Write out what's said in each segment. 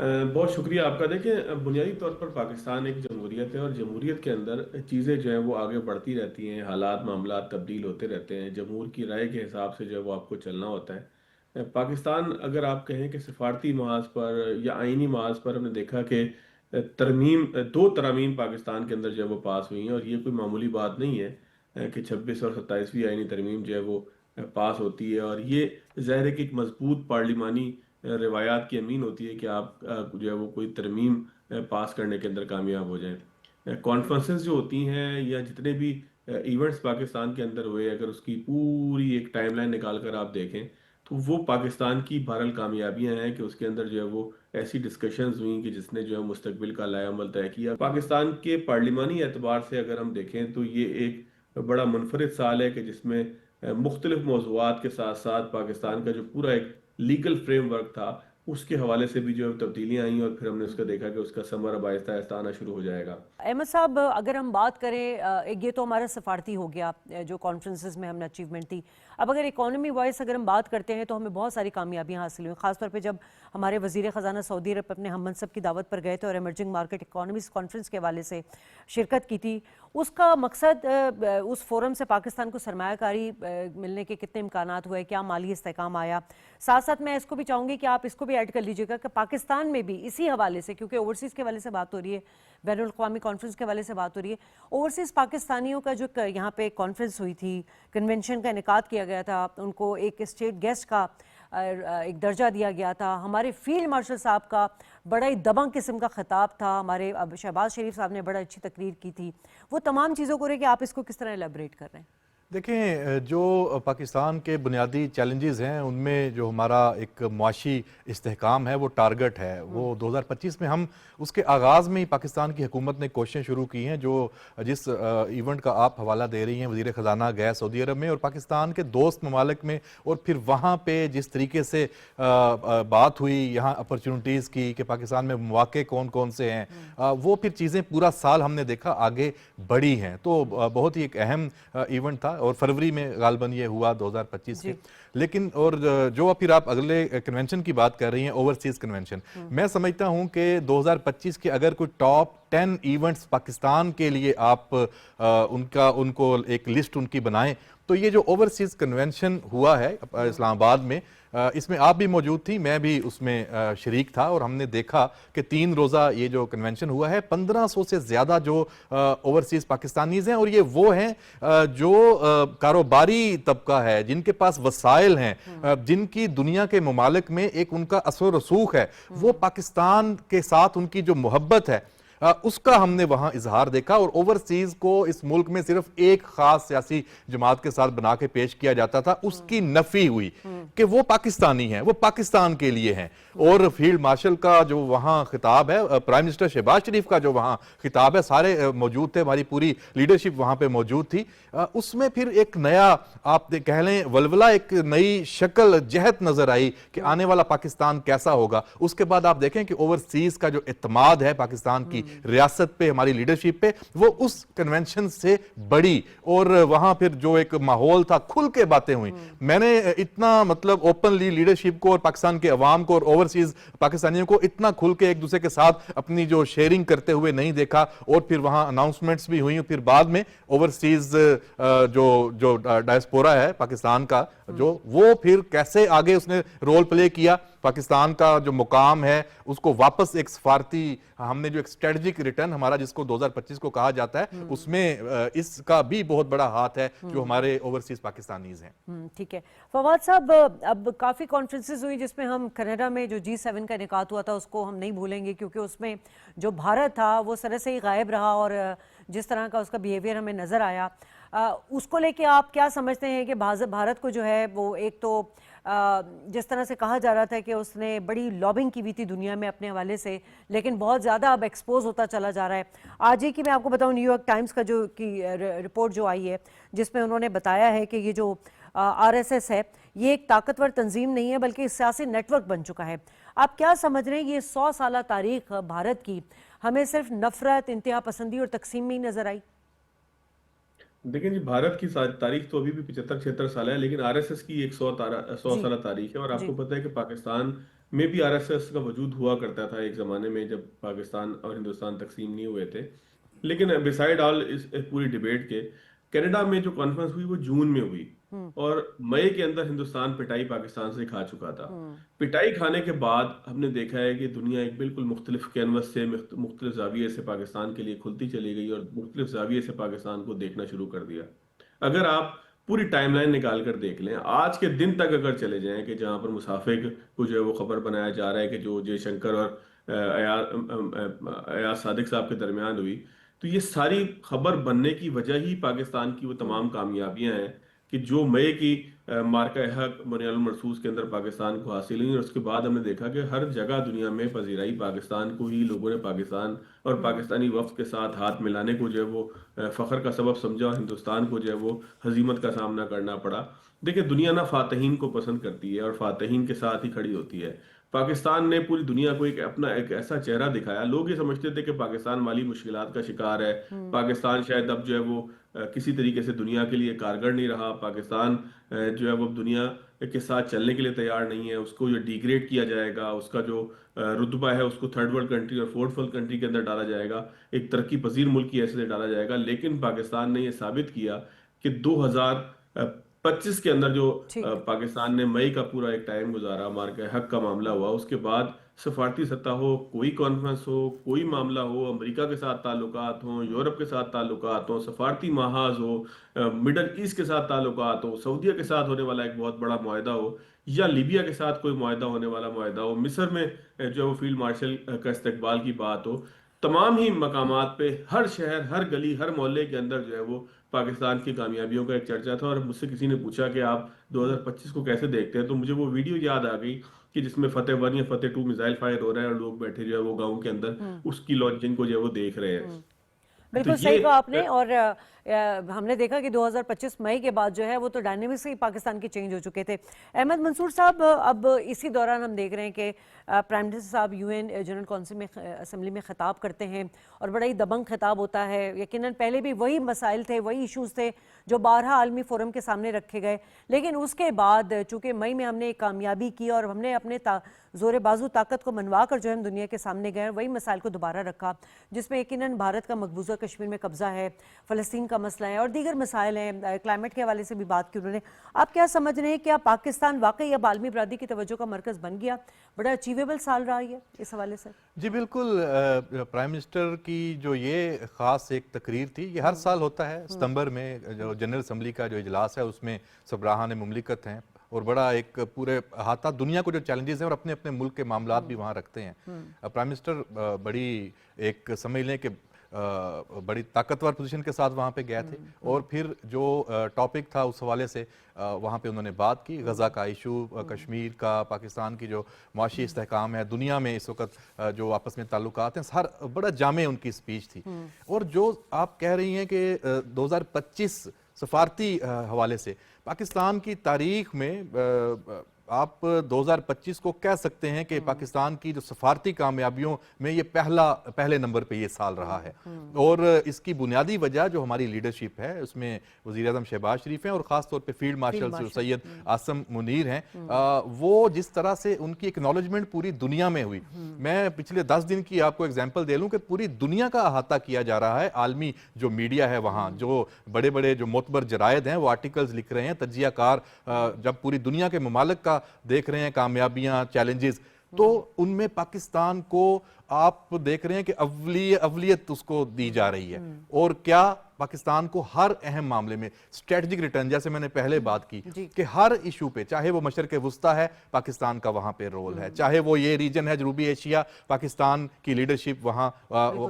بہت شکریہ آپ کا. دیکھیں بنیادی طور پر پاکستان ایک جمہوریت ہے، اور جمہوریت کے اندر چیزیں جو ہیں وہ آگے بڑھتی رہتی ہیں، حالات معاملات تبدیل ہوتے رہتے ہیں، جمہور کی رائے کے حساب سے جو ہے وہ آپ کو چلنا ہوتا ہے. پاکستان اگر آپ کہیں کہ سفارتی محاذ پر یا آئینی محاذ پر، ہم نے دیکھا کہ دو ترامیم پاکستان کے اندر جو ہے وہ پاس ہوئی ہیں، اور یہ کوئی معمولی بات نہیں ہے کہ 26 اور 27ویں آئینی ترمیم جو ہے وہ پاس ہوتی ہے. اور یہ ظاہر ہے کہ ایک مضبوط پارلیمانی روایات کی امین ہوتی ہے کہ آپ جو ہے وہ کوئی ترمیم پاس کرنے کے اندر کامیاب ہو جائیں. کانفرنسز جو ہوتی ہیں یا جتنے بھی ایونٹس پاکستان کے اندر ہوئے، اگر اس کی پوری ایک ٹائم لائن نکال کر آپ دیکھیں تو وہ پاکستان کی بہرحال کامیابیاں ہیں کہ اس کے اندر جو ہے وہ ایسی ڈسکشنز ہوئیں کہ جس نے جو ہے مستقبل کا لائحہ عمل طے کیا. پاکستان کے پارلیمانی اعتبار سے اگر ہم دیکھیں تو یہ ایک بڑا منفرد سال ہے کہ جس میں مختلف موضوعات کے ساتھ ساتھ پاکستان کا جو پورا ایک لیگل فریم ورک تھا اس کے حوالے سے بھی جو ہے تبدیلیاں آئیں، اور پھر ہم نے اس کا دیکھا کہ اس کا ثمر اب آہستہ آہستہ آنا شروع ہو جائے گا. احمد صاحب، اگر ہم بات کریں، یہ تو ہمارا سفارتی ہو گیا جو کانفرنسز میں ہم نے اچیومنٹ تھی. اب اگر اکانومی وائز اگر ہم بات کرتے ہیں تو ہمیں بہت ساری کامیابیاں حاصل ہوئیں، خاص طور پہ جب ہمارے وزیر خزانہ سعودی عرب اپنے ہم منصب کی دعوت پر گئے تھے اور ایمرجنگ مارکیٹ اکانومیز کانفرنس کے حوالے سے شرکت کی تھی. اس کا مقصد اس فورم سے پاکستان کو سرمایہ کاری ملنے کے کتنے امکانات ہوئے، کیا مالی استحکام آیا. ساتھ ساتھ میں اس کو بھی چاہوں گی کہ آپ اس کو بھی ایڈ کر لیجیے گا کہ پاکستان میں بھی اسی حوالے سے، کیونکہ اوورسیز کے حوالے سے بات ہو رہی ہے، بین الاقوامی کانفرنس کے حوالے سے بات ہو رہی ہے، اوورسیز پاکستانیوں کا جو یہاں پہ کانفرنس ہوئی تھی، کنونشن کا انعقاد کیا گیا تھا، ان کو ایک اسٹیٹ گیسٹ کا ایک درجہ دیا گیا تھا، ہمارے فیلڈ مارشل صاحب کا بڑا ہی دبنگ قسم کا خطاب تھا، ہمارے شہباز شریف صاحب نے بڑا اچھی تقریر کی تھی. وہ تمام چیزوں کو رہے کہ آپ اس کو کس طرح ایلیبریٹ کر رہے ہیں؟ دیکھیں، جو پاکستان کے بنیادی چیلنجز ہیں ان میں جو ہمارا ایک معاشی استحکام ہے وہ ٹارگٹ ہے. وہ 2025 میں ہم اس کے آغاز میں ہی پاکستان کی حکومت نے کوششیں شروع کی ہیں. جس ایونٹ کا آپ حوالہ دے رہی ہیں، وزیر خزانہ گئے سعودی عرب میں اور پاکستان کے دوست ممالک میں، اور پھر وہاں پہ جس طریقے سے بات ہوئی یہاں اپرچونٹیز کی کہ پاکستان میں مواقع کون کون سے ہیں، وہ پھر چیزیں پورا سال ہم نے دیکھا آگے بڑھی ہیں. تو بہت ہی ایک اہم ایونٹ تھا، اور فروری میں غالباً یہ ہوا 2025 کے. لیکن اور جو پھر آپ اگلے کنونشن کی بات کر رہی ہیں، اوورسیز کنونشن، میں سمجھتا ہوں کہ 2025 کے اگر کوئی ٹاپ 10 ایونٹس پاکستان کے لیے آپ ان کو ایک لسٹ ان کی بنائیں تو یہ جو اوورسیز کنونشن ہوا ہے اسلام آباد میں، اس میں آپ بھی موجود تھی، میں بھی اس میں شریک تھا، اور ہم نے دیکھا کہ 3 روزہ یہ جو کنونشن ہوا ہے 1500 سے زیادہ جو اوورسیز پاکستانیز ہیں، اور یہ وہ ہیں جو کاروباری طبقہ ہے، جن کے پاس وسائل ہیں، جن کی دنیا کے ممالک میں ایک ان کا اثر و رسوخ ہے، وہ پاکستان کے ساتھ ان کی جو محبت ہے اس کا ہم نے وہاں اظہار دیکھا. اور اوورسیز کو اس ملک میں صرف ایک خاص سیاسی جماعت کے ساتھ بنا کے پیش کیا جاتا تھا، اس کی نفی ہوئی کہ وہ پاکستانی ہیں، وہ پاکستان کے لیے ہیں. اور فیلڈ مارشل کا جو وہاں خطاب ہے، پرائم منسٹر شہباز شریف کا جو وہاں خطاب ہے، سارے موجود تھے، ہماری پوری لیڈرشپ وہاں پہ موجود تھی. اس میں پھر ایک نیا آپ کہہ لیں ولولہ، ایک نئی شکل جہت نظر آئی کہ آنے والا پاکستان کیسا ہوگا. اس کے بعد آپ دیکھیں کہ اوورسیز کا جو اعتماد ہے پاکستان کی ریاست پہ، ہماری لیڈرشپ پہ، وہ اس کنونشن سے بڑی. اور وہاں پھر جو ایک ماحول تھا، کھل کے باتیں ہوئیں. میں نے اتنا مطلب اوپنلی لیڈرشپ کو اور پاکستان کے عوام کو اور اوورسیز پاکستانیوں کو اتنا کھل کے ایک دوسرے کے ساتھ اپنی جو شیئرنگ کرتے ہوئے نہیں دیکھا. اور پھر وہاں اناؤنسمنٹس بھی ہوئیں. پھر بعد میں اوورسیز جو ڈائسپورا ہے پاکستان کا، جو وہ پھر کیسے آگے اس نے رول پلے کیا، پاکستان کا جو مقام ہے اس کو واپس ایک سفارتی، ہم نے جو ایک اسٹریٹجک ریٹرن ہمارا جس کو 2025 کو کہا جاتا ہے، اس میں اس کا بھی بہت بڑا ہاتھ ہے جو ہمارے اوورسیز پاکستانیز ہیں. ٹھیک ہے فواد صاحب، اب کافی کانفرنسز ہوئی جس میں ہم کینیڈا میں جو G7 کا انعقاد ہوا تھا اس کو ہم نہیں بھولیں گے، کیونکہ اس میں جو بھارت تھا وہ سرے سے ہی غائب رہا، اور جس طرح کا اس کا بیہیویئر ہمیں نظر آیا، اس کو لے کے آپ کیا سمجھتے ہیں کہ بھارت کو جو ہے وہ ایک تو جس طرح سے کہا جا رہا تھا کہ اس نے بڑی لابنگ کی ہوئی تھی دنیا میں اپنے حوالے سے، لیکن بہت زیادہ اب ایکسپوز ہوتا چلا جا رہا ہے. آج ہی کی میں آپ کو بتاؤں، نیو یارک ٹائمز کا جو کی رپورٹ جو آئی ہے جس میں انہوں نے بتایا ہے کہ یہ جو RSS ہے یہ ایک طاقتور تنظیم نہیں ہے بلکہ سیاسی نیٹ ورک بن چکا ہے. آپ کیا سمجھ رہے ہیں یہ 100 سالہ تاریخ بھارت کی ہمیں صرف نفرت، انتہا پسندی اور تقسیم میں ہی نظر آئی؟ دیکھیں جی، بھارت کی تاریخ تو ابھی بھی 75-76 سال ہے، لیکن RSS کی ایک 100 جی سالہ تاریخ ہے. اور آپ جی کو پتہ ہے کہ پاکستان میں بھی RSS کا وجود ہوا کرتا تھا ایک زمانے میں جب پاکستان اور ہندوستان تقسیم نہیں ہوئے تھے. لیکن بسائڈ آل اس پوری ڈیبیٹ کے کینیڈا میں جو کانفرنس ہوئی وہ جون میں ہوئی اور مئی کے اندر ہندوستان پٹائی پاکستان سے کھا چکا تھا. پٹائی کھانے کے بعد ہم نے دیکھا ہے کہ دنیا ایک بالکل مختلف کینوس سے مختلف زاویے سے پاکستان کے لیے کھلتی چلی گئی اور مختلف زاویے سے پاکستان کو دیکھنا شروع کر دیا. اگر آپ پوری ٹائم لائن نکال کر دیکھ لیں آج کے دن تک اگر چلے جائیں کہ جہاں پر مسافر کو جو ہے وہ خبر بنایا جا رہا ہے کہ جو جے شنکر اور ایاز صادق صاحب کے درمیان ہوئی, تو یہ ساری خبر بننے کی وجہ ہی پاکستان کی وہ تمام کامیابیاں ہیں کہ جو مئی کی مارکہ حق بنیاد المرصوص کے اندر پاکستان کو حاصل ہوئی. اور اس کے بعد ہم نے دیکھا کہ ہر جگہ دنیا میں پذیرائی پاکستان کو ہی, لوگوں نے پاکستان اور پاکستانی وفد کے ساتھ ہاتھ ملانے کو جو ہے وہ فخر کا سبب سمجھا اور ہندوستان کو جو ہے وہ ہزیمت کا سامنا کرنا پڑا. دیکھیں دنیا نہ فاتحین کو پسند کرتی ہے اور فاتحین کے ساتھ ہی کھڑی ہوتی ہے. پاکستان نے پوری دنیا کو ایک ایسا چہرہ دکھایا. لوگ یہ سمجھتے تھے کہ پاکستان مالی مشکلات کا شکار ہے, پاکستان شاید اب جو ہے وہ کسی طریقے سے دنیا کے لیے کارگر نہیں رہا, پاکستان جو ہے وہ دنیا کے ساتھ چلنے کے لیے تیار نہیں ہے, اس کو جو ڈیگریڈ کیا جائے گا, اس کا جو رتبہ ہے اس کو تھرڈ ورلڈ کنٹری اور فورتھ ورلڈ کنٹری کے اندر ڈالا جائے گا, ایک ترقی پذیر ملک کی حیثیت سے ڈالا جائے گا. لیکن پاکستان نے یہ ثابت کیا کہ 2025 کے اندر جو پاکستان نے مئی کا پورا ایک ٹائم گزارا, مارکہ حق کا معاملہ ہوا, اس کے بعد سفارتی سطح ہو, کوئی کانفرنس ہو, کوئی معاملہ ہو, امریکہ کے ساتھ تعلقات ہوں, یورپ کے ساتھ تعلقات ہوں, سفارتی محاذ ہو, مڈل ایسٹ کے ساتھ تعلقات ہو, سعودیہ کے ساتھ ہونے والا ایک بہت بڑا معاہدہ ہو, یا لیبیا کے ساتھ کوئی معاہدہ ہونے والا معاہدہ ہو, مصر میں جو ہے وہ فیلڈ مارشل کا استقبال کی بات ہو, تمام ہی مقامات پہ ہر شہر, ہر گلی, ہر محلے کے اندر جو ہے وہ پاکستان کی کامیابیوں کا ایک چرچا تھا. اور مجھ سے کسی نے پوچھا کہ آپ 2025 کو کیسے دیکھتے ہیں, تو مجھے وہ ویڈیو یاد آ گئی کہ جس میں فتح 1 یا فتح 2 میزائل فائر ہو رہا ہے اور لوگ بیٹھے جو ہے وہ گاؤں کے اندر اس کی لانچنگ کو جو ہے وہ دیکھ رہے ہیں. بالکل صحیح کہا آپ نے. اور ہم نے دیکھا کہ 2025 مئی کے بعد جو ہے وہ تو ڈائنامکس ہی پاکستان کے چینج ہو چکے تھے. احمد منصور صاحب, اب اسی دوران ہم دیکھ رہے ہیں کہ پرائم منسٹر صاحب UN جنرل کونسل میں اسمبلی میں خطاب کرتے ہیں اور بڑا ہی دبنگ خطاب ہوتا ہے. یقیناً پہلے بھی وہی مسائل تھے, وہی ایشوز تھے جو بارہا عالمی فورم کے سامنے رکھے گئے, لیکن اس کے بعد چونکہ مئی میں ہم نے ایک کامیابی کی اور ہم نے اپنے زور بازو طاقت کو منوا کر جو ہم دنیا کے سامنے گئے, وہی مسائل کو دوبارہ رکھا جس میں یقیناً بھارت کا مقبوضہ کشمیر میں قبضہ ہے, فلسطین کا مسئلہ ہے اور دیگر مسائل ہیں, کلائمیٹ کے حوالے سے بھی بات کی انہوں نے. آپ کیا سمجھ رہے ہیں, کیا پاکستان واقعی اب عالمی برادری کی توجہ کا مرکز بن گیا؟ بڑا اچیویبل سال رہا ہے اس حوالے سے. جی بالکل, پرائم منسٹر کی جو یہ خاص ایک تقریر تھی, یہ ہر سال ہوتا ہے ستمبر میں, جو جنرل اسمبلی کا جو اجلاس ہے اس میں سربراہان مملکت ہیں اور بڑا ایک پورے احاطہ دنیا کو جو چیلنجز ہیں اور اپنے اپنے ملک کے معاملات بھی وہاں رکھتے ہیں. پرائم منسٹر بڑی ایک سمجھ لیں کہ بڑی طاقتور پوزیشن کے ساتھ وہاں پہ گئے تھے اور پھر جو ٹاپک تھا اس حوالے سے وہاں پہ انہوں نے بات کی, غزہ کا ایشو, کشمیر کا, پاکستان کی جو معاشی استحکام ہے, دنیا میں اس وقت جو آپس میں تعلقات ہیں, ہر بڑا جامع ان کی سپیچ تھی. اور جو آپ کہہ رہی ہیں کہ 2025 سفارتی حوالے سے پاکستان کی تاریخ میں آپ 2025 کو کہہ سکتے ہیں کہ پاکستان کی جو سفارتی کامیابیوں میں یہ پہلے نمبر پہ یہ سال رہا ہے. اور اس کی بنیادی وجہ جو ہماری لیڈرشپ ہے, اس میں وزیر اعظم شہباز شریف ہیں اور خاص طور پہ فیلڈ مارشل جو سید عاصم منیر ہیں, وہ جس طرح سے ان کی اکنالجمنٹ پوری دنیا میں ہوئی. میں پچھلے 10 دن کی آپ کو ایگزامپل دے لوں کہ پوری دنیا کا احاطہ کیا جا رہا ہے. عالمی جو میڈیا ہے وہاں, جو بڑے بڑے جو معتبر جرائد ہیں, وہ آرٹیکلز لکھ رہے ہیں. تجزیہ کار جب پوری دنیا کے ممالک کا دیکھ رہے ہیں کامیابیاں, چیلنجز, تو ان میں پاکستان کو آپ دیکھ رہے ہیں کہ اولیت اس کو دی جا رہی ہے. اور کیا پاکستان کو ہر اہم معاملے میں اسٹریٹجک ریٹرن, جیسے میں نے پہلے بات کی کہ ہر ایشو پہ, چاہے وہ مشرق وسطیٰ ہے, پاکستان کا وہاں پہ رول ہے, چاہے وہ یہ ریجن ہے جنوبی ایشیا, پاکستان کی لیڈرشپ وہاں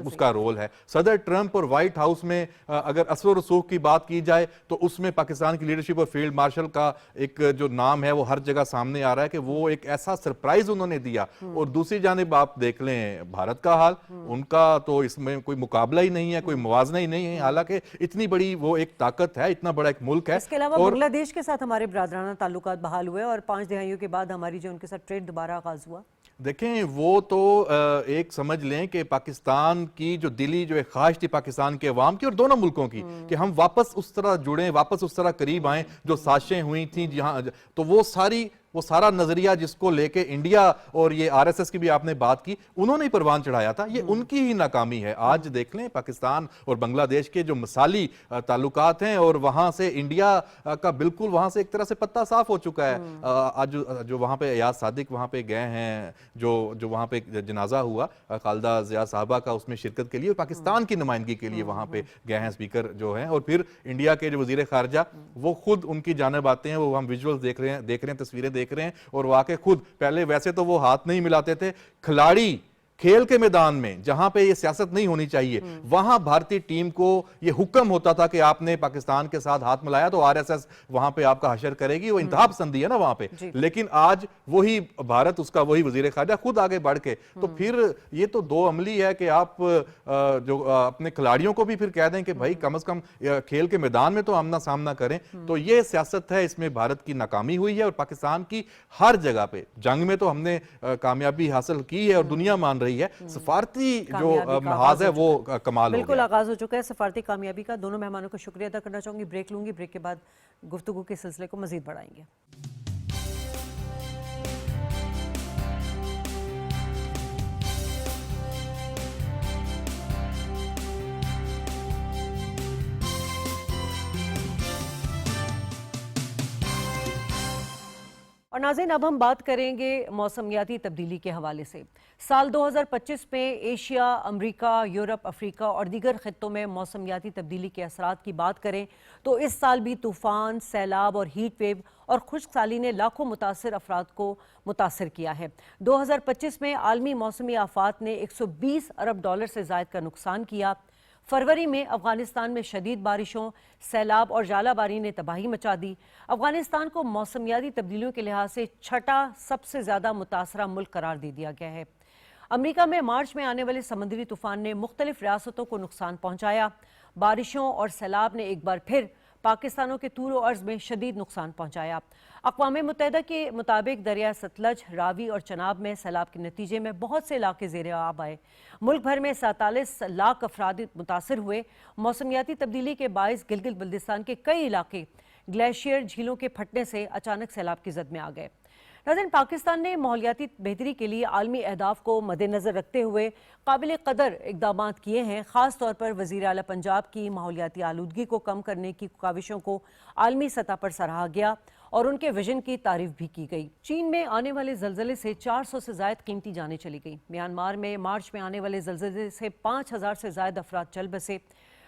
اس کا رول ہے. صدر ٹرمپ اور وائٹ ہاؤس میں اگر اثر و رسوخ کی بات کی جائے تو اس میں پاکستان کی لیڈرشپ اور فیلڈ مارشل کا ایک جو نام ہے وہ ہر جگہ سامنے آ رہا ہے کہ وہ ایک ایسا سرپرائز انہوں نے دیا. اور دوسری جانب آپ دیکھ لیں بھارت کا حال, ان کا تو اس میں کوئی مقابلہ ہی نہیں ہے, کوئی موازنہ ہی نہیں ہے, حالانکہ اتنی بڑی وہ ایک طاقت ہے, اتنا بڑا ایک ملک ہے. اس کے علاوہ بنگلہ دیش کے ساتھ ہمارے برادرانہ تعلقات بحال ہوئے اور 5 دہائیوں کے بعد ہماری جو ان کے ساتھ ٹریڈ دوبارہ آغاز ہوا. دیکھیں وہ تو ایک سمجھ لیں کہ پاکستان کی جو دلی جو ایک خواہش تھی پاکستان کے عوام کی اور دونوں ملکوں کی کہ ہم واپس اس طرح جڑیں, واپس اس طرح قریب آئیں, جو سازشیں ہوئی تھیں جہاں, تو وہ ساری وہ سارا نظریہ جس کو لے کے انڈیا اور یہ آر ایس ایس کی بھی آپ نے بات کی, انہوں نے پروان چڑھایا تھا, یہ ان کی ہی ناکامی ہے. آج دیکھ لیں پاکستان اور بنگلہ دیش کے جو مثالی تعلقات ہیں, اور وہاں سے انڈیا کا بالکل وہاں سے ایک طرح سے پتہ صاف ہو چکا ہے. آج جو وہاں پہ ایاز صادق وہاں پہ گئے ہیں, جو وہاں پہ جنازہ ہوا خالدہ ضیاء صاحبہ کا, اس میں شرکت کے لیے, اور پاکستان کی نمائندگی کے لیے وہاں پہ گئے ہیں اسپیکر جو ہیں, اور پھر انڈیا کے جو وزیر خارجہ وہ خود ان کی جانب آتے ہیں, وہ ہم ویژولز دیکھ رہے ہیں, تصویریں دیکھ رہے ہیں, اور واقع خود پہلے ویسے تو وہ ہاتھ نہیں ملاتے تھے, کھلاڑی کھیل کے میدان میں جہاں پہ یہ سیاست نہیں ہونی چاہیے وہاں بھارتی ٹیم کو یہ حکم ہوتا تھا کہ آپ نے پاکستان کے ساتھ ہاتھ ملایا تو آر ایس ایس وہاں پہ آپ کا حشر کرے گی, وہ انتہا پسندی ہے نا وہاں پہ. لیکن آج وہی بھارت, اس کا وہی وزیر خارجہ خود آگے بڑھ کے, تو پھر یہ تو دو عملی ہے کہ آپ جو اپنے کھلاڑیوں کو بھی پھر کہہ دیں کہ بھائی کم از کم کھیل کے میدان میں تو آمنا سامنا کریں. تو یہ سیاست ہے, اس میں بھارت کی ناکامی ہوئی ہے, اور پاکستان کی ہر جگہ پہ جنگ میں تو ہم نے کامیابی حاصل کی ہے اور دنیا مان رہی ہے, سفارتی جو محاذ ہے وہ کمال ہو گیا. بالکل آغاز ہو چکا ہے سفارتی کامیابی کا. دونوں مہمانوں کو شکریہ ادا کرنا چاہوں گی. بریک لوں گی, بریک کے بعد گفتگو کے سلسلے کو مزید بڑھائیں گے. اور ناظرین, اب ہم بات کریں گے موسمیاتی تبدیلی کے حوالے سے. سال 2025 میں ایشیا, امریکہ, یورپ, افریقہ اور دیگر خطوں میں موسمیاتی تبدیلی کے اثرات کی بات کریں تو اس سال بھی طوفان, سیلاب اور ہیٹ ویو اور خشک سالی نے لاکھوں متاثر افراد کو متاثر کیا ہے. 2025 میں عالمی موسمی آفات نے $120 ارب سے زائد کا نقصان کیا. فروری میں افغانستان میں شدید بارشوں, سیلاب اور ژالہ باری نے تباہی مچا دی. افغانستان کو موسمیاتی تبدیلیوں کے لحاظ سے چھٹا سب سے زیادہ متاثرہ ملک قرار دے دیا گیا ہے. امریکہ میں مارچ میں آنے والے سمندری طوفان نے مختلف ریاستوں کو نقصان پہنچایا. بارشوں اور سیلاب نے ایک بار پھر پاکستانوں کے طول و عرض میں شدید نقصان پہنچایا. اقوام متحدہ کے مطابق دریائے ستلج, راوی اور چناب میں سیلاب کے نتیجے میں بہت سے علاقے زیر آب آئے. ملک بھر میں 47 لاکھ افراد متاثر ہوئے. موسمیاتی تبدیلی کے باعث گلگت بلتستان کے کئی علاقے گلیشیئر جھیلوں کے پھٹنے سے اچانک سیلاب کی زد میں آ گئے. ناظرین, پاکستان نے ماحولیاتی بہتری کے لیے عالمی اہداف کو مد نظر رکھتے ہوئے قابل قدر اقدامات کیے ہیں. خاص طور پر وزیر اعلیٰ پنجاب کی ماحولیاتی آلودگی کو کم کرنے کی کاوشوں کو عالمی سطح پر سراہا گیا اور ان کے ویژن کی تعریف بھی کی گئی. چین میں آنے والے زلزلے سے 400 سے زائد قیمتی جانیں چلی گئیں. میانمار میں مارچ میں آنے والے زلزلے سے 5000 سے زائد افراد چل بسے.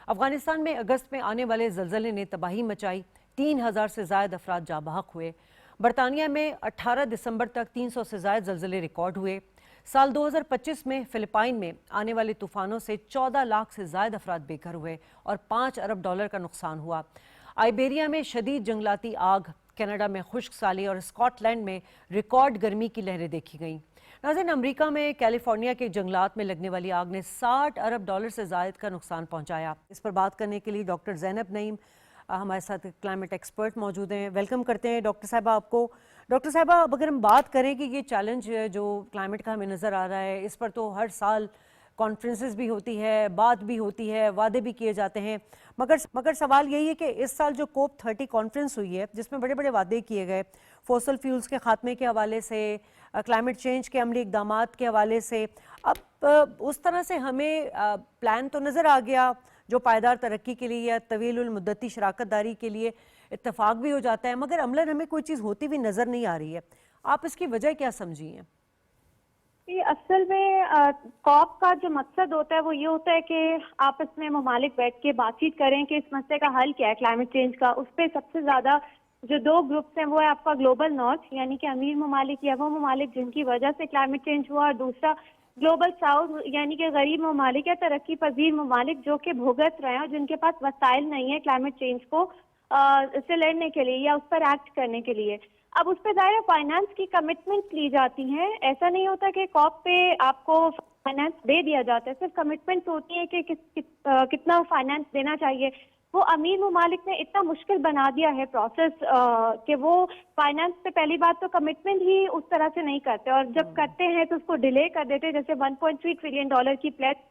افغانستان میں اگست میں آنے والے زلزلے نے تباہی مچائی. 3000 سے زائد افراد جاں بحق ہوئے. برطانیہ میں 18 دسمبر تک 300 سے زائد زلزلے ریکارڈ ہوئے. سال 2025 میں فلپائن میں آنے والے طوفانوں سے 14 لاکھ سے زائد افراد بے گھر ہوئے اور $5 ارب کا نقصان ہوا. آئیبیریا میں شدید جنگلاتی آگ, کینیڈا میں خشک سالی اور اسکاٹ لینڈ میں ریکارڈ گرمی کی لہریں دیکھی گئیں. ناظرین, امریکہ میں کیلیفورنیا کے جنگلات میں لگنے والی آگ نے $60 ارب سے زائد کا نقصان پہنچایا. اس پر بات کرنے کے لیے ڈاکٹر زینب نعیم ہمارے ساتھ کلائمیٹ ایکسپرٹ موجود ہیں. ویلکم کرتے ہیں ڈاکٹر صاحبہ آپ کو. ڈاکٹر صاحبہ, اب اگر ہم بات کریں کہ یہ چیلنج جو کلائمیٹ کا ہمیں نظر آ رہا ہے, اس پر تو ہر سال کانفرنسز بھی ہوتی ہے, بات بھی ہوتی ہے, وعدے بھی کیے جاتے ہیں, مگر سوال یہی ہے کہ اس سال جو کوپ 30 کانفرنس ہوئی ہے جس میں بڑے بڑے وعدے کیے گئے فوسل فیولز کے خاتمے کے حوالے سے, کلائمیٹ چینج کے عملی اقدامات کے حوالے سے, اب اس طرح سے ہمیں پلان تو نظر آ گیا جو پائیدار ترقی کے لیے یا طویل المدتی شراکت داری کے لیے اتفاق بھی ہو جاتا ہے, مگر عملاً ہمیں کوئی چیز ہوتی بھی نظر نہیں آ رہی ہے. آپ اس کی وجہ کیا سمجھی ہیں؟ اصل میں کاپ کا جو مقصد ہوتا ہے وہ یہ ہوتا ہے کہ آپس میں ممالک بیٹھ کے بات چیت کریں کہ اس مسئلے کا حل کیا ہے کلائمیٹ چینج کا. اس پہ سب سے زیادہ جو دو گروپس ہیں وہ ہے آپ کا گلوبل نارتھ یعنی کہ امیر ممالک یا وہ ممالک جن کی وجہ سے کلائمیٹ چینج ہوا, اور دوسرا گلوبل ساؤتھ یعنی کہ غریب ممالک یا ترقی پذیر ممالک جو کہ بھگت رہے ہیں اور جن کے پاس وسائل نہیں ہے کلائمیٹ چینج کو سے لڑنے کے لیے یا اس پر ایکٹ کرنے کے لیے. اب اس پہ ظاہر فائنانس کی کمٹمنٹس لی جاتی ہیں. ایسا نہیں ہوتا کہ کاپ پہ آپ کو فائنانس دے دیا جاتا ہے, صرف کمٹمنٹس ہوتی ہیں کہ کتنا فائنانس دینا چاہیے. وہ امیر ممالک نے اتنا مشکل بنا دیا ہے پروسیس کہ وہ فائنانس پہ پہلی بات تو کمٹمنٹ ہی اس طرح سے نہیں کرتے, اور جب کرتے ہیں تو اس کو ڈیلے کر دیتے. جیسے $1.3 ٹریلین کی پلیٹ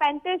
35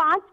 5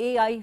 AI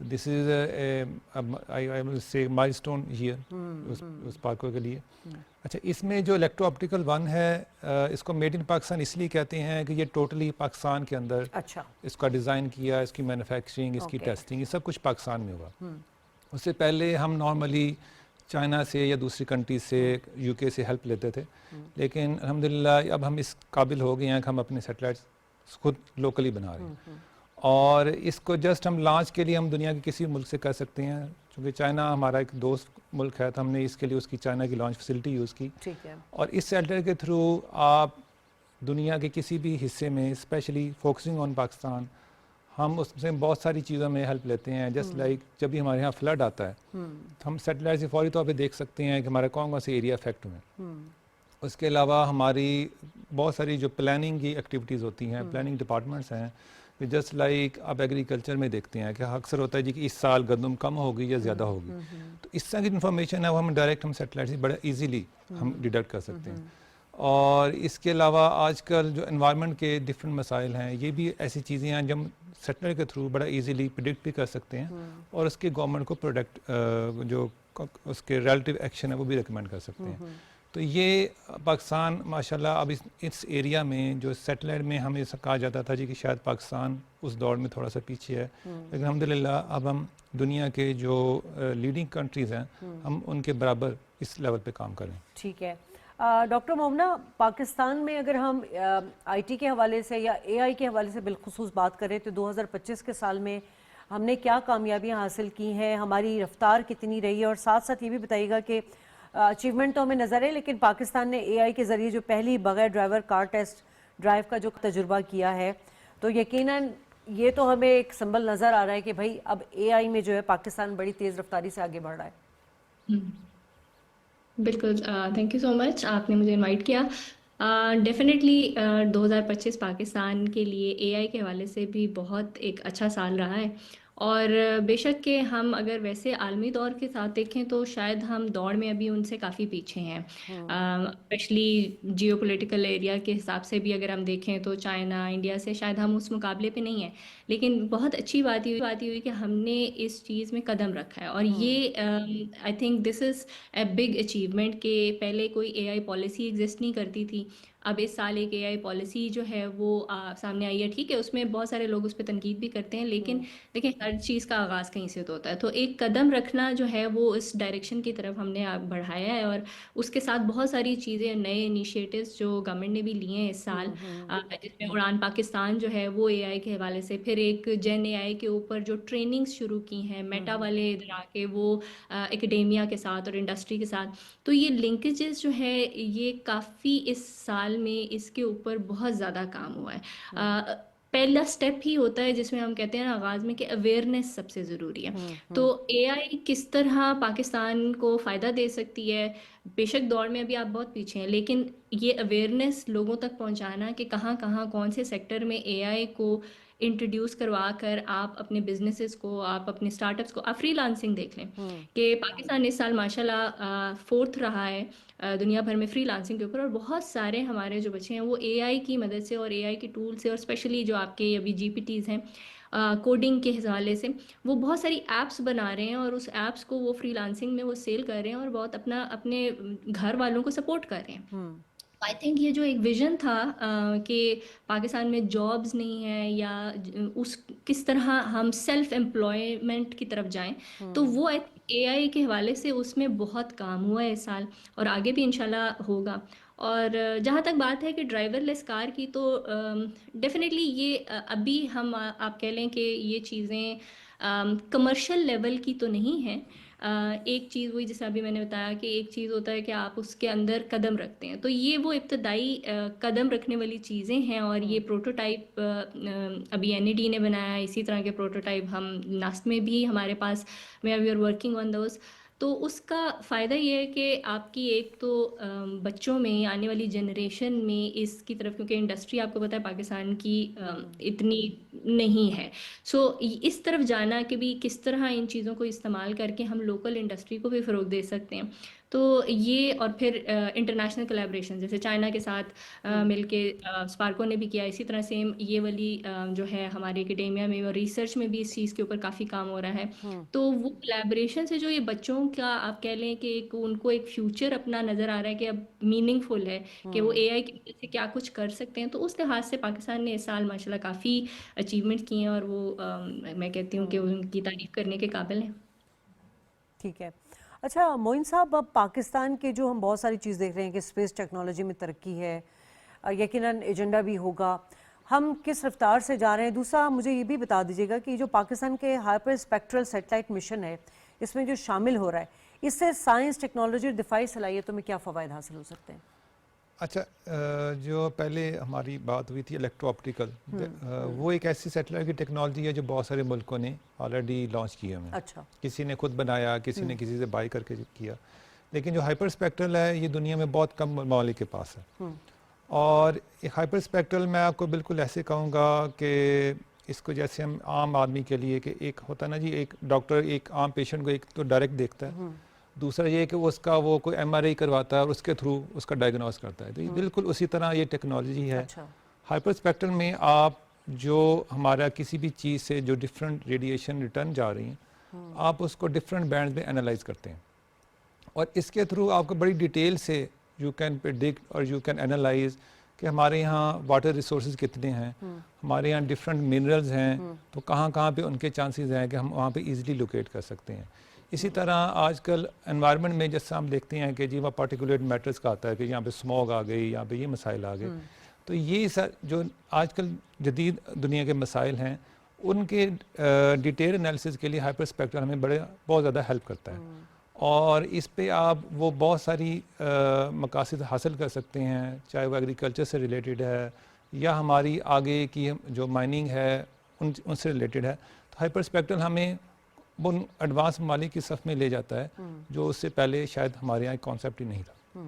دس از آئی ول سے مائل اسٹون ہیئر اس پارکو کے لیے. اچھا اس میں جو الیکٹرو آپٹیکل ون ہے اس کو میڈ ان پاکستان اس لیے کہتے ہیں کہ یہ ٹوٹلی پاکستان کے اندر اچھا اس کا ڈیزائن کیا, اس کی مینوفیکچرنگ, اس کی ٹیسٹنگ, یہ سب کچھ پاکستان میں ہوا. اس سے پہلے ہم نارملی چائنا سے یا دوسری کنٹریز سے, یو کے سے ہیلپ لیتے تھے, لیکن الحمدللہ اب ہم اس قابل ہو گئے ہیں کہ ہم اپنے سیٹلائٹس خود لوکلی بنا رہے ہیں. اور اس کو جسٹ ہم لانچ کے لیے ہم دنیا کے کسی ملک سے کر سکتے ہیں, چونکہ چائنا ہمارا ایک دوست ملک ہے, تو ہم نے اس کے لیے اس کی چائنا کی لانچ فیسلٹی یوز کی. ٹھیک ہے. اور اس سیٹلائٹ کے تھرو آپ دنیا کے کسی بھی حصے میں, اسپیشلی فوکسنگ آن پاکستان, ہم اس سے بہت ساری چیزوں میں ہیلپ لیتے ہیں. جسٹ لائک جب بھی ہمارے یہاں فلڈ آتا ہے تو ہم سیٹلائٹ سے فوری طور پہ دیکھ سکتے ہیں کہ ہمارا کون سے ایریا افیکٹ ہوئے. اس کے علاوہ ہماری بہت ساری جو پلاننگ کی ایکٹیویٹیز ہوتی ہیں, پلاننگ ڈپارٹمنٹس ہیں, جسٹ لائک آپ ایگریکلچر میں دیکھتے ہیں کہ اکثر ہوتا ہے جی کہ اس سال گندم کم ہوگی یا زیادہ ہوگی, تو اس طرح کی انفارمیشن ہے وہ ہم ڈائریکٹ ہم سیٹلائٹ سے بڑا ایزیلی ہم ڈیڈکٹ کر سکتے ہیں. اور اس کے علاوہ آج کل جو انوائرمنٹ کے ڈفرینٹ مسائل ہیں, یہ بھی ایسی چیزیں ہیں جو ہم سیٹلائٹ کے تھرو بڑا ایزیلی پریڈکٹ بھی کر سکتے ہیں, اور اس کے گورنمنٹ کو پروڈکٹ جو اس کے ریلیٹیو ایکشن ہے وہ بھی ریکمینڈ کر سکتے ہیں. تو یہ پاکستان ماشاءاللہ اب اس ایریا میں جو سیٹلائٹ میں ہمیں کہا جاتا تھا جی کہ شاید پاکستان اس دور میں تھوڑا سا پیچھے ہے, لیکن الحمدللہ اب ہم دنیا کے جو لیڈنگ کنٹریز ہیں ہم ان کے برابر اس لیول پہ کام کریں. ٹھیک ہے. ڈاکٹر مومنہ, پاکستان میں اگر ہم آئی ٹی کے حوالے سے یا اے آئی کے حوالے سے بالخصوص بات کریں تو 2025 کے سال میں ہم نے کیا کامیابیاں حاصل کی ہیں, ہماری رفتار کتنی رہی ہے, اور ساتھ ساتھ یہ بھی بتائیے گا کہ اچیومنٹ تو ہمیں نظر ہے لیکن پاکستان نے اے آئی کے ذریعے جو پہلی بغیر ڈرائیور کار ٹیسٹ ڈرائیو کا جو تجربہ کیا ہے, تو یقیناً یہ تو ہمیں ایک سمبل نظر آ رہا ہے کہ بھائی اب اے آئی میں جو ہے پاکستان بڑی تیز رفتاری سے آگے بڑھ رہا ہے. بالکل, تھینک یو سو مچ, آپ نے مجھے انوائٹ کیا. ڈیفینیٹلی 2025 پاکستان کے لیے اے آئی کے حوالے سے بھی بہت ایک اچھا سال رہا ہے, اور بے شک کہ ہم اگر ویسے عالمی دور کے ساتھ دیکھیں تو شاید ہم دوڑ میں ابھی ان سے کافی پیچھے ہیں. اسپیشلی جیو پولیٹیکل ایریا کے حساب سے بھی اگر ہم دیکھیں تو چائنا, انڈیا سے شاید ہم اس مقابلے پہ نہیں ہیں, لیکن بہت اچھی بات یہ ہوئی کہ ہم نے اس چیز میں قدم رکھا ہے. اور یہ I think this is a big achievement کہ پہلے کوئی اے آئی پالیسی ایگزسٹ نہیں کرتی تھی, اب اس سال ایک اے آئی پالیسی جو ہے وہ سامنے آئی ہے. ٹھیک ہے, اس میں بہت سارے لوگ اس پہ تنقید بھی کرتے ہیں, لیکن دیکھیں ہر چیز کا آغاز کہیں سے تو ہوتا ہے. تو ایک قدم رکھنا جو ہے وہ اس ڈائریکشن کی طرف ہم نے بڑھایا ہے, اور اس کے ساتھ بہت ساری چیزیں, نئے انیشیٹوز جو گورنمنٹ نے بھی لیے ہیں اس سال, جس میں اڑان پاکستان جو ہے وہ اے آئی کے حوالے سے, پھر ایک جین اے آئی کے اوپر جو ٹریننگز شروع کی ہیں, میٹا والے ادھر آ کے وہ اکیڈیمیا کے ساتھ اور انڈسٹری کے ساتھ. تو یہ لنکیجز جو ہے یہ کافی اس سال میں اس کے اوپر بہت زیادہ کام ہوا ہے. پہلا سٹیپ ہی ہوتا ہے جس میں ہم کہتے ہیں آغاز میں کہ اویئرنیس سب سے ضروری ہے. تو اے آئی کس طرح پاکستان کو فائدہ دے سکتی ہے, بے شک دور میں ابھی آپ بہت پیچھے ہیں, لیکن یہ اویئرنیس لوگوں تک پہنچانا کہ کہاں کہاں کون سے سیکٹر میں اے آئی کو انٹروڈیوس کروا کر آپ اپنے بزنسز کو, آپ اپنے اسٹارٹ اپس کو, آپ فری لانسنگ دیکھ لیں کہ پاکستان اس سال ماشاءاللہ 4th رہا ہے دنیا بھر میں فری لانسنگ کے اوپر, اور بہت سارے ہمارے جو بچے ہیں وہ اے آئی کی مدد سے اور اے آئی کی ٹول سے, اور اسپیشلی جو آپ کے ابھی جی پی ٹیز ہیں کوڈنگ کے حوالے سے, وہ بہت ساری ایپس بنا رہے ہیں, اور اس ایپس کو وہ فری لانسنگ میں وہ سیل کر رہے ہیں, اور بہت اپنے گھر والوں کو سپورٹ کر رہے ہیں. آئی تھنک یہ جو ایک ویژن تھا کہ پاکستان میں جابز نہیں ہیں یا اس کس طرح ہم سیلف امپلائمنٹ کی طرف جائیں, تو وہ اے آئی کے حوالے سے اس میں بہت کام ہوا ہے اس سال, اور آگے بھی انشاءاللہ ہوگا. اور جہاں تک بات ہے کہ ڈرائیور لیس کار کی, تو ڈیفینیٹلی یہ ابھی ہم آپ کہہ لیں کہ یہ چیزیں کمرشل لیول کی تو نہیں ہیں. ایک چیز وہی جیسے ابھی میں نے بتایا کہ ایک چیز ہوتا ہے کہ آپ اس کے اندر قدم رکھتے ہیں, تو یہ وہ ابتدائی قدم رکھنے والی چیزیں ہیں. اور یہ پروٹوٹائپ ابھی این ای ڈی نے بنایا, اسی طرح کے پروٹوٹائپ ہم ناسٹ میں بھی ہمارے پاس, we are working on those. تو اس کا فائدہ یہ ہے کہ آپ کی ایک تو بچوں میں, آنے والی جنریشن میں اس کی طرف, کیونکہ انڈسٹری آپ کو پتہ ہے پاکستان کی اتنی نہیں ہے, سو اس طرف جانا کہ بھی کس طرح ان چیزوں کو استعمال کر کے ہم لوکل انڈسٹری کو بھی فروغ دے سکتے ہیں. تو یہ اور پھر انٹرنیشنل کولیبریشن جیسے چائنا کے ساتھ مل کے اسپارکو نے بھی کیا، اسی طرح سیم یہ والی جو ہے ہمارے اکیڈیمیا میں اور ریسرچ میں بھی اس چیز کے اوپر کافی کام ہو رہا ہے. تو وہ کولیبریشن سے جو یہ بچوں کا آپ کہہ لیں کہ ان کو ایک فیوچر اپنا نظر آ رہا ہے کہ اب میننگ فل ہے کہ وہ اے آئی کی وجہ سے کیا کچھ کر سکتے ہیں. تو اس لحاظ سے پاکستان نے اس سال ماشاء اللہ کافی اچیومنٹ کی ہیں اور وہ میں کہتی ہوں کہ ان کی تعریف کرنے کے قابل ہیں. ٹھیک ہے. اچھا معین صاحب، اب پاکستان کے جو ہم بہت ساری چیز دیکھ رہے ہیں کہ اسپیس ٹیکنالوجی میں ترقی ہے، یقیناً ایجنڈا بھی ہوگا، ہم کس رفتار سے جا رہے ہیں؟ دوسرا مجھے یہ بھی بتا دیجیے گا کہ جو پاکستان کے ہائپر اسپیکٹرل سیٹلائٹ مشن ہے، اس میں جو شامل ہو رہا ہے، اس سے سائنس، ٹیکنالوجی اور دفاعی صلاحیتوں میں کیا فوائد حاصل ہو سکتے ہیں؟ اچھا، جو پہلے ہماری بات ہوئی تھی الیکٹرو آپٹیکل، وہ ایک ایسی سیٹلائٹ کی ٹیکنالوجی ہے جو بہت سارے ملکوں نے آلریڈی لانچ کی ہے. اچھا. کسی نے خود بنایا، کسی نے کسی سے بائی کر کے کیا، لیکن جو ہائپر اسپیکٹرل ہے یہ دنیا میں بہت کم ممالک کے پاس ہے. اور ایک ہائپر اسپیکٹرل میں آپ کو بالکل ایسے کہوں گا کہ اس کو جیسے ہم عام آدمی کے لیے کہ ایک ہوتا ہے نا جی، ایک ڈاکٹر ایک عام پیشنٹ کو ایک تو ڈائریکٹ دیکھتا ہے، دوسرا یہ کہ وہ اس کا وہ کوئی ایم آر آئی کرواتا ہے اور اس کے تھرو اس کا ڈائگنوز کرتا ہے. تو یہ بالکل اسی طرح یہ ٹیکنالوجی ہے. ہائپر اسپیکٹرل میں آپ جو ہمارا کسی بھی چیز سے جو ڈفرینٹ ریڈیشن ریٹرن جا رہی ہیں، آپ اس کو ڈفرینٹ بینڈ میں انالائز کرتے ہیں، اور اس کے تھرو آپ کو بڑی ڈیٹیل سے یو کین پریڈکٹ اور یو کین انالائز کہ ہمارے یہاں واٹر ریسورسز کتنے ہیں، ہمارے یہاں ڈفرینٹ منرلز ہیں، تو کہاں کہاں پہ ان کے چانسز ہیں کہ ہم وہاں پہ ایزیلی لوکیٹ کر سکتے ہیں. اسی طرح آج کل انوائرمنٹ میں جیسا ہم دیکھتے ہیں کہ جی وہاں پارٹیکولیٹ میٹرز کا آتا ہے کہ یہاں پہ اسموگ آ گئی، یہاں پہ یہ مسائل آ گئے. تو یہ جو آج کل جدید دنیا کے مسائل ہیں، ان کے ڈیٹیل انالیسز کے لیے ہائپر اسپیکٹرل ہمیں بہت زیادہ ہیلپ کرتا ہے. اور اس پہ آپ وہ بہت ساری مقاصد حاصل کر سکتے ہیں، چاہے وہ ایگریکلچر سے ریلیٹڈ ہے یا ہماری آگے کی جو مائننگ ہے ان سے ریلیٹڈ ہے. تو ہائپر اسپیکٹرل ہمیں ان ایڈوانس ممالک کی صف میں لے جاتا ہے جو اس سے پہلے شاید ہمارے یہاں کانسیپٹ ہی نہیں تھا.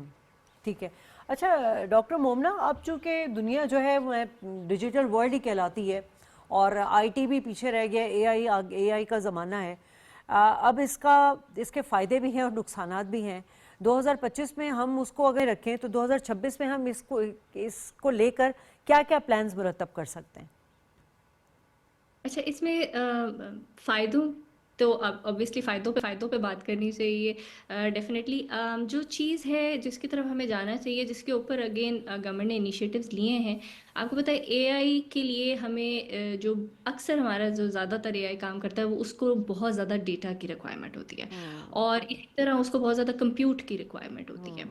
ٹھیک ہے. اچھا ڈاکٹر مومنہ، اب چونکہ دنیا جو ہے وہ ڈیجیٹل ورلڈ ہی کہلاتی ہے اور آئی ٹی بھی پیچھے رہ گیا، اے آئی کا زمانہ ہے، اب اس کے فائدے بھی ہیں اور نقصانات بھی ہیں. 2025 میں ہم اس کو اگر رکھیں تو 2026 میں ہم اس کو لے کر کیا کیا پلانز مرتب کر سکتے ہیں؟ اچھا، اس میں فائدوں تو obviously فائدوں پہ بات کرنی چاہیے. ڈیفینیٹلی جو چیز ہے جس کی طرف ہمیں جانا چاہیے، جس کے اوپر اگین گورنمنٹ نے انیشیٹوز لیے ہیں، آپ کو پتہ ہے اے آئی کے لیے ہمیں جو اکثر ہمارا جو زیادہ تر اے آئی کام کرتا ہے وہ اس کو بہت زیادہ ڈیٹا کی ریکوائرمنٹ ہوتی ہے، اور اسی طرح اس کو بہت زیادہ کمپیوٹ کی ریکوائرمنٹ ہوتی ہے.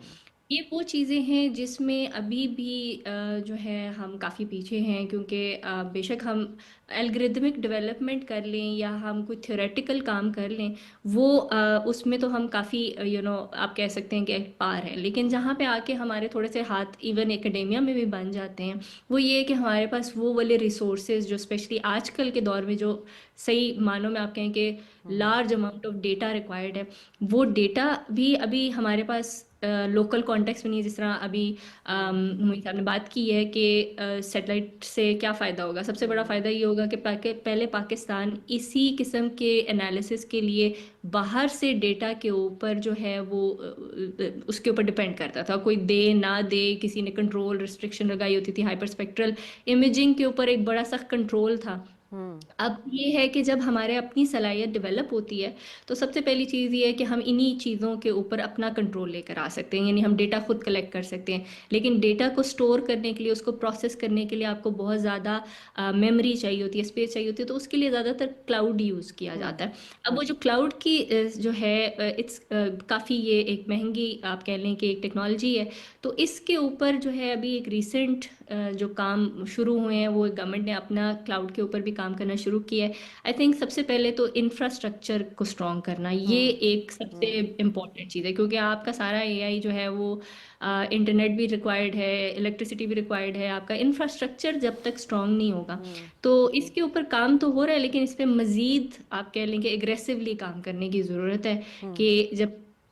یہ وہ چیزیں ہیں جس میں ابھی بھی جو ہے ہم کافی پیچھے ہیں، کیونکہ بے شک ہم الگریدمک ڈیولپمنٹ کر لیں یا ہم کوئی تھیوریٹیکل کام کر لیں، وہ اس میں تو ہم کافی آپ کہہ سکتے ہیں کہ ایک پار ہے. لیکن جہاں پہ آ کے ہمارے تھوڑے سے ہاتھ ایون اکیڈیمیا میں بھی بن جاتے ہیں، وہ یہ ہے کہ ہمارے پاس وہ والے ریسورسز جو اسپیشلی آج کل کے دور میں جو صحیح معنوں میں آپ کہیں کہ large amount of data required ہے، وہ ڈیٹا بھی ابھی ہمارے پاس لوکل کانٹیکس میں نہیں. جس طرح ابھی موین صاحب نے بات کی ہے کہ سیٹلائٹ سے کیا فائدہ ہوگا، سب سے بڑا فائدہ یہ ہوگا کہ پہلے پاکستان اسی قسم کے انالیسس کے لیے باہر سے ڈیٹا کے اوپر جو ہے وہ اس کے اوپر ڈپینڈ کرتا تھا، کوئی دے نہ دے، کسی نے کنٹرول ریسٹرکشن لگائی ہوتی تھی. ہائپر اسپیکٹرل امیجنگ کے اوپر ایک بڑا سخت کنٹرول تھا. اب یہ ہے کہ جب ہمارے اپنی صلاحیت ڈیولپ ہوتی ہے تو سب سے پہلی چیز یہ ہے کہ ہم انہی چیزوں کے اوپر اپنا کنٹرول لے کر آ سکتے ہیں، یعنی ہم ڈیٹا خود کلیکٹ کر سکتے ہیں. لیکن ڈیٹا کو سٹور کرنے کے لیے، اس کو پروسیس کرنے کے لیے آپ کو بہت زیادہ میموری چاہیے ہوتی ہے، اسپیس چاہیے ہوتی ہے، تو اس کے لیے زیادہ تر کلاؤڈ یوز کیا جاتا ہے. اب وہ جو کلاؤڈ کی جو ہے اٹس کافی یہ ایک مہنگی آپ کہہ لیں کہ ایک ٹیکنالوجی ہے. تو اس کے اوپر جو ہے ابھی ایک ریسنٹ جو کام شروع ہوئے ہیں، وہ گورنمنٹ نے اپنا کلاؤڈ کے اوپر بھی کام کرنا شروع کیا ہے. آئی تھنک سب سے پہلے تو انفراسٹرکچر کو اسٹرانگ کرنا یہ ایک سب سے امپورٹنٹ چیز ہے، کیونکہ آپ کا سارا اے آئی جو ہے وہ انٹرنیٹ بھی ریکوائرڈ ہے، الیکٹریسٹی بھی ریکوائرڈ ہے. آپ کا انفراسٹرکچر جب تک اسٹرانگ نہیں ہوگا تو اس کے اوپر کام تو ہو رہا ہے، لیکن اس پہ مزید آپ کہہ لیں کہ اگریسولی کام کرنے کی ضرورت ہے. کہ جب